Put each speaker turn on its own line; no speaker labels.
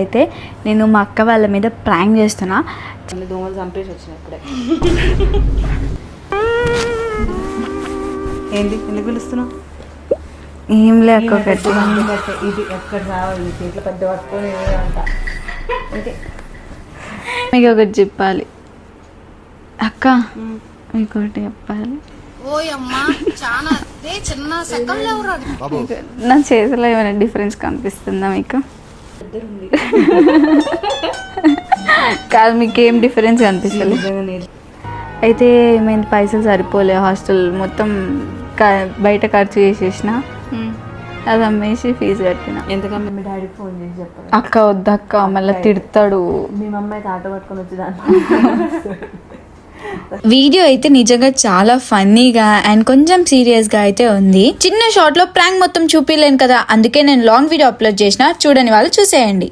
అయితే నేను మా అక్క వాళ్ళ మీద ప్రాంక్ చేస్తున్నా.
దోమలు చంపేసి వచ్చినప్పుడే ఏంటి ఎందుకు పిలుస్తున్నావు?
ఏం లేక
ఇది ఎక్కడ రావాలి ఈ చేతిలో పెద్ద పట్టుకొని అంట.
మీకు ఒకటి చెప్పాలి అక్క, మీకు ఒకటి చెప్పాలి. నా చేతిలో ఏమైనా డిఫరెన్స్ కనిపిస్తుందా మీకు? కాదు, మీకు ఏం డిఫరెన్స్ కనిపిస్తుంది? అయితే ఏమైంది, పైసలు సరిపోలే, హాస్టల్ మొత్తం బయట ఖర్చు చేసేసిన, అది అమ్మేసి ఫీజు కట్టిన.
ఎందుకంటే మీ డాడీకి ఫోన్ చేసి చెప్పాలి.
అక్క వద్దక్క మళ్ళీ తిడతాడు.
మీ మమ్మీ అయితే ఆటో పట్టుకొని వచ్చేదాన్ని.
వీడియో అయితే నిజంగా చాలా ఫన్నీగా అండ్ కొంచెం సీరియస్ గా అయితే ఉంది. చిన్న షార్ట్ లో ప్రాంక్ మొత్తం చూపిలేను కదా, అందుకే నేను లాంగ్ వీడియో అప్లోడ్ చేసిన, చూడని వాళ్ళు చూసేయండి.